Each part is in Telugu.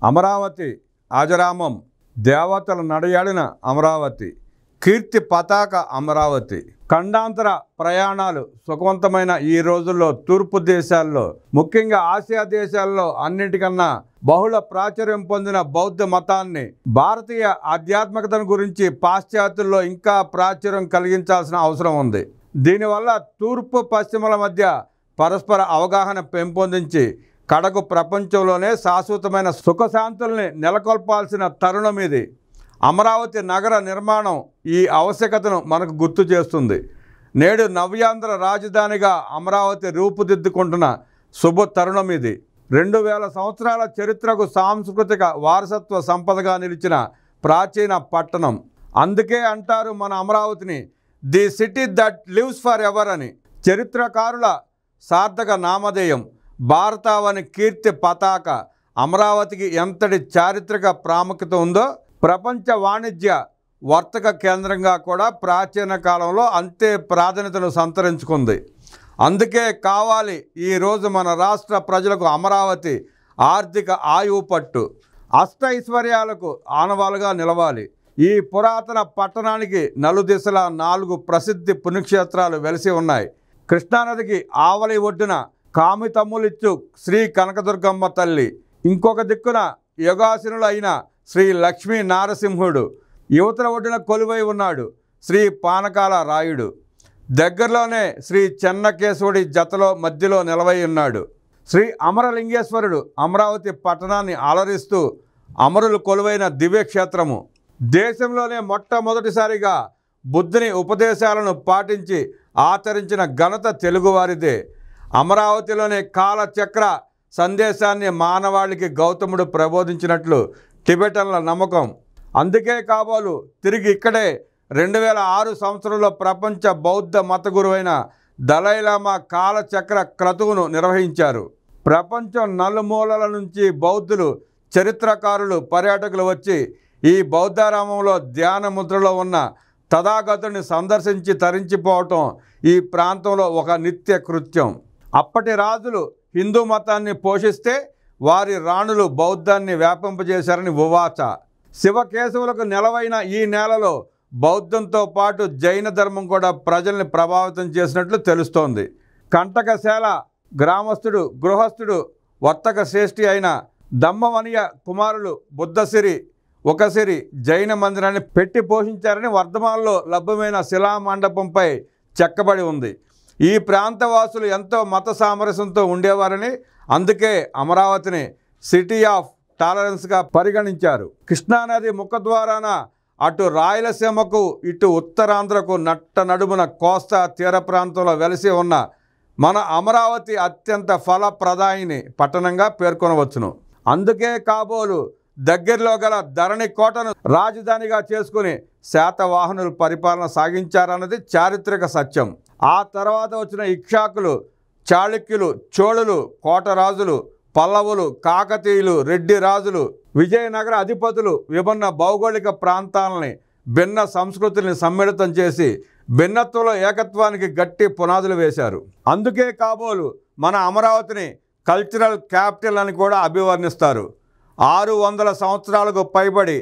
అమరావతి ఆజరామం, దేవతల నడయాడిన అమరావతి, కీర్తి పతాక అమరావతి. ఖండాంతర ప్రయాణాలు సుఖవంతమైన ఈ రోజుల్లో తూర్పు దేశాల్లో, ముఖ్యంగా ఆసియా దేశాల్లో అన్నిటికన్నా బహుళ ప్రాచుర్యం పొందిన బౌద్ధ మతాన్ని, భారతీయ ఆధ్యాత్మికతను గురించి పాశ్చాత్యుల్లో ఇంకా ప్రాచుర్యం కలిగించాల్సిన అవసరం ఉంది. దీనివల్ల తూర్పు పశ్చిమల మధ్య పరస్పర అవగాహన పెంపొందించి కడకు ప్రపంచంలోనే శాశ్వతమైన సుఖశాంతుల్ని నెలకొల్పాల్సిన తరుణం ఇది. అమరావతి నగర నిర్మాణం ఈ ఆవశ్యకతను మనకు గుర్తు చేస్తుంది. నేడు నవ్యాంధ్ర రాజధానిగా అమరావతి రూపుదిద్దుకుంటున్న శుభ తరుణం ఇది. 2000 సంవత్సరాల చరిత్రకు సాంస్కృతిక వారసత్వ సంపదగా నిలిచిన ప్రాచీన పట్టణం. అందుకే అంటారు మన అమరావతిని the city that lives for ever అని. చరిత్రకారుల సార్థక నామధేయం, భారతావని కీర్తి పతాక. అమరావతికి ఎంతటి చారిత్రక ప్రాముఖ్యత ఉందో ప్రపంచ వాణిజ్య వర్తక కేంద్రంగా కూడా ప్రాచీన కాలంలో అంతే ప్రాధాన్యతను సంతరించుకుంది. అందుకే కావాలి ఈరోజు మన రాష్ట్ర ప్రజలకు అమరావతి ఆర్థిక ఆయువు పట్టు, అష్టైశ్వర్యాలకు ఆనవాలుగా నిలవాలి. ఈ పురాతన పట్టణానికి నలుదిశలా 4 ప్రసిద్ధి పుణ్యక్షేత్రాలు వెలిసి ఉన్నాయి. కృష్ణానదికి ఆవలి ఒడ్డున కామితమ్ములిచ్చు శ్రీ కనకదుర్గమ్మ తల్లి, ఇంకొక దిక్కున యోగాసనులు అయిన శ్రీ లక్ష్మీ నారసింహుడు, యువతల ఒడ్డున కొలువై ఉన్నాడు శ్రీ పానకాల రాయుడు, దగ్గరలోనే శ్రీ చెన్నకేశవుడి జతలో మధ్యలో నిలవై ఉన్నాడు శ్రీ అమరలింగేశ్వరుడు. అమరావతి పట్టణాన్ని అలరిస్తూ అమరులు కొలువైన దివ్యక్షేత్రము. దేశంలోనే మొట్టమొదటిసారిగా బుద్ధుని ఉపదేశాలను పాటించి ఆచరించిన ఘనత తెలుగువారిదే. అమరావతిలోనే కాలచక్ర సందేశాన్ని మానవాళికి గౌతముడు ప్రబోధించినట్లు టిబెటన్ల నమ్మకం. అందుకే కాబోలు తిరిగి ఇక్కడే 2006 సంవత్సరంలో ప్రపంచ బౌద్ధ మత గురువైన దలైలామా కాలచక్ర క్రతువును నిర్వహించారు. ప్రపంచం నలుమూలల నుంచి బౌద్ధులు, చరిత్రకారులు, పర్యాటకులు వచ్చి ఈ బౌద్ధారామంలో ధ్యాన ముద్రలో ఉన్న తథాగతుడిని సందర్శించి తరించిపోవటం ఈ ప్రాంతంలో ఒక నిత్య కృత్యం. అప్పటి రాజులు హిందూ మతాన్ని పోషిస్తే వారి రాణులు బౌద్ధాన్ని వ్యాపింపజేశారని ఉవాచ. శివకేశవులకు నెలవైన ఈ నేలలో బౌద్ధంతో పాటు జైన ధర్మం కూడా ప్రజల్ని ప్రభావితం చేసినట్లు తెలుస్తోంది. కంటకశాల గ్రామస్థుడు, గృహస్థుడు, వర్తక శ్రేష్ఠి అయిన దమ్మవనియ కుమారులు బుద్ధసిరి, ఒకసిరి జైన మందిరాన్ని పెట్టి పోషించారని వర్ధమాన్లో లభ్యమైన శిలామండపంపై చెక్కబడి ఉంది. ఈ ప్రాంతవాసులు ఎంతో మత సామరస్యంతో ఉండేవారని, అందుకే అమరావతిని సిటీ ఆఫ్ టాలరెన్స్గా పరిగణించారు. కృష్ణానది ముఖద్వారాన అటు రాయలసీమకు, ఇటు ఉత్తరాంధ్రకు నట్ట నడుమున కోస్తా తీర ప్రాంతంలో వెలిసి ఉన్న మన అమరావతి అత్యంత ఫలప్రదాయిని పట్టణంగా పేర్కొనవచ్చును. అందుకే కాబోలు దగ్గరలో గల ధరణి కోటను రాజధానిగా చేసుకుని శాతవాహనులు పరిపాలన సాగించారన్నది చారిత్రక సత్యం. ఆ తర్వాత వచ్చిన ఇక్షాకులు, చాళుక్యులు, చోళులు, కోటరాజులు, పల్లవులు, కాకతీయులు, రెడ్డి రాజులు, విజయనగర అధిపతులు విభిన్న భౌగోళిక ప్రాంతాలని, భిన్న సంస్కృతుల్ని సమ్మిళితం చేసి భిన్నత్వంలో ఏకత్వానికి గట్టి పునాదులు వేశారు. అందుకే కాబోలు మన అమరావతిని కల్చరల్ క్యాపిటల్ అని కూడా అభివర్ణిస్తారు. 600 సంవత్సరాలకు పైబడి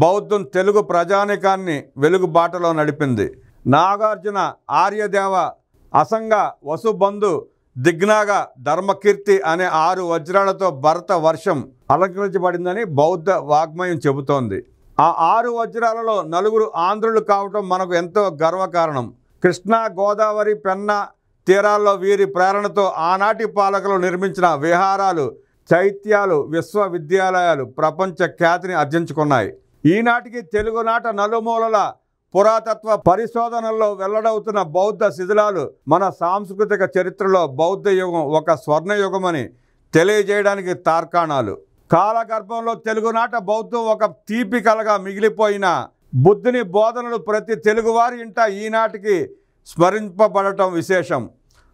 బౌద్ధం తెలుగు ప్రజానికాన్ని వెలుగు బాటలో నడిపింది. నాగార్జున, ఆర్యదేవ, అసంగ, వసుబంధు, దిగ్నాగ, ధర్మకీర్తి అనే 6 వజ్రాలతో భరత వర్షం అలంకరించబడిందని బౌద్ధ వాగ్మయం చెబుతోంది. ఆ 6 వజ్రాలలో 4 ఆంధ్రులు కావటం మనకు ఎంతో గర్వకారణం. కృష్ణా, గోదావరి, పెన్నా తీరాల్లో వీరి ప్రేరణతో ఆనాటి పాలకులు నిర్మించిన విహారాలు, చైత్యాలు, విశ్వవిద్యాలయాలు ప్రపంచ ఖ్యాతిని ఆర్జించుకున్నాయి. ఈనాటికి తెలుగునాట నలుమూలల పురాతత్వ పరిశోధనల్లో వెల్లడవుతున్న బౌద్ధ శిథిలాలు మన సాంస్కృతిక చరిత్రలో బౌద్ధ యుగం ఒక స్వర్ణయుగమని తెలియజేయడానికి తార్కాణాలు. కాలగర్భంలో తెలుగునాట బౌద్ధం ఒక తీపి కలగా మిగిలిపోయిన బుద్ధుని బోధనలు ప్రతి తెలుగువారి ఇంట ఈనాటికి స్మరింపబడటం విశేషం.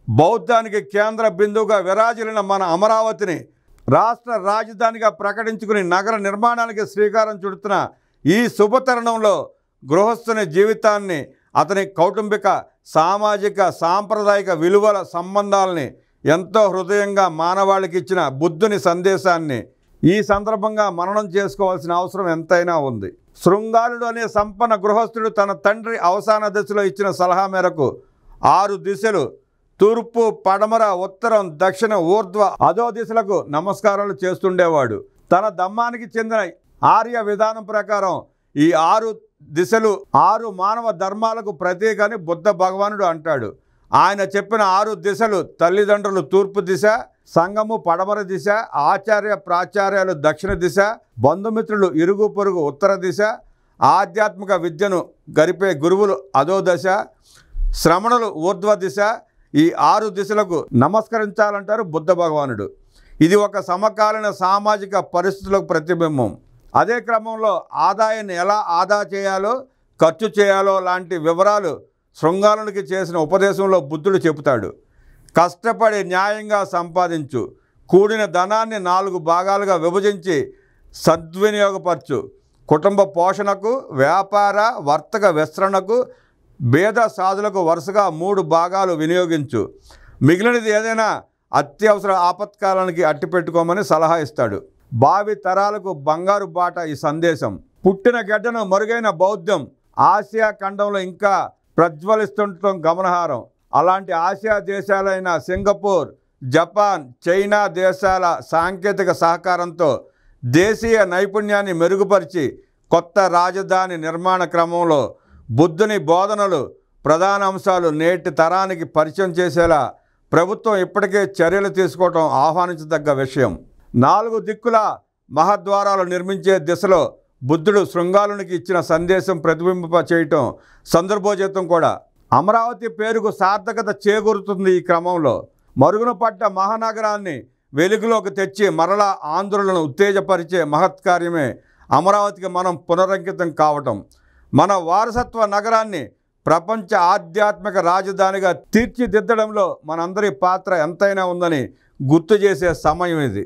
బౌద్ధానికి కేంద్ర బిందువుగా విరాజిల్లిన మన అమరావతిని రాష్ట్ర రాజధానిగా ప్రకటించుకుని నగర నిర్మాణానికి శ్రీకారం చుడుతున్న ఈ శుభతరుణంలో గృహస్థుని జీవితాన్ని, అతని కౌటుంబిక, సామాజిక, సాంప్రదాయిక విలువల సంబంధాలని ఎంతో హృదయంగా మానవాళికి ఇచ్చిన బుద్ధుని సందేశాన్ని ఈ సందర్భంగా మననం చేసుకోవాల్సిన అవసరం ఎంతైనా ఉంది. శృంగారుడు అనే సంపన్న గృహస్థుడు తన తండ్రి అవసాన దశలో ఇచ్చిన సలహా మేరకు 6 దిశలు తూర్పు, పడమర, ఉత్తరం, దక్షిణ, ఊర్ధ్వ, అధో దిశలకు నమస్కారాలు చేస్తుండేవాడు. తన ధమ్మానికి చెందిన ఆర్య విధానం ప్రకారం ఈ 6 దిశలు 6 మానవ ధర్మాలకు ప్రతీక అని బుద్ధ భగవానుడు అంటాడు. ఆయన చెప్పిన 6 దిశలు తల్లిదండ్రులు తూర్పు దిశ, సంఘము పడమర దిశ, ఆచార్య ప్రాచార్యాలు దక్షిణ దిశ, బంధుమిత్రులు ఇరుగు పొరుగు ఉత్తర దిశ, ఆధ్యాత్మిక విద్యను గరిపే గురువులు అధో దశ, శ్రమణులు ఊర్ధ్వ దిశ. ఈ 6 దిశలకు నమస్కరించాలంటారు బుద్ధ భగవానుడు. ఇది ఒక సమకాలీన సామాజిక పరిస్థితులకు ప్రతిబింబం. అదే క్రమంలో ఆదాయాన్ని ఎలా ఆదా చేయాలో, ఖర్చు చేయాలో లాంటి వివరాలు శృంగారునికి చేసిన ఉపదేశంలో బుద్ధుడు చెబుతాడు. కష్టపడి న్యాయంగా సంపాదించు, కూడిన ధనాన్ని 4 భాగాలుగా విభజించి సద్వినియోగపరచు, కుటుంబ పోషణకు, వ్యాపార వర్తక విస్తరణకు, భేద సాధులకు వరుసగా 3 భాగాలు వినియోగించు, మిగిలినది ఏదైనా అత్యవసర ఆపత్కాలానికి అట్టిపెట్టుకోమని సలహా ఇస్తాడు. భావి తరాలకు బంగారు బాట ఈ సందేశం. పుట్టిన గడ్డను మరుగైన బౌద్ధం ఆసియా ఖండంలో ఇంకా ప్రజ్వలిస్తుండటం గమనార్హం. అలాంటి ఆసియా దేశాలైన సింగపూర్, జపాన్, చైనా దేశాల సాంకేతిక సహకారంతో దేశీయ నైపుణ్యాన్ని మెరుగుపరిచి కొత్త రాజధాని నిర్మాణ క్రమంలో బుద్ధుని బోధనలు, ప్రధాన అంశాలు నేటి తరానికి పరిచయం చేసేలా ప్రభుత్వం ఇప్పటికే చర్యలు తీసుకోవటం ఆహ్వానించదగ్గ విషయం. 4 దిక్కుల మహద్వారాలు నిర్మించే దిశలో బుద్ధుడు శృంగారునికి ఇచ్చిన సందేశం ప్రతిబింబ చేయటం సందర్భోచితం కూడా. అమరావతి పేరుకు సార్థకత చేకూరుతుంది. ఈ క్రమంలో మరుగున పడ్డ మహానగరాన్ని వెలుగులోకి తెచ్చి మరలా ఆంధ్రులను ఉత్తేజపరిచే మహత్కార్యమే అమరావతికి మనం పునరంకితం కావటం. మన వారసత్వ నగరాన్ని ప్రపంచ ఆధ్యాత్మిక రాజధానిగా తీర్చిదిద్దడంలో మనందరి పాత్ర ఎంతైనా ఉందని గుర్తు చేసే సమయం ఇది.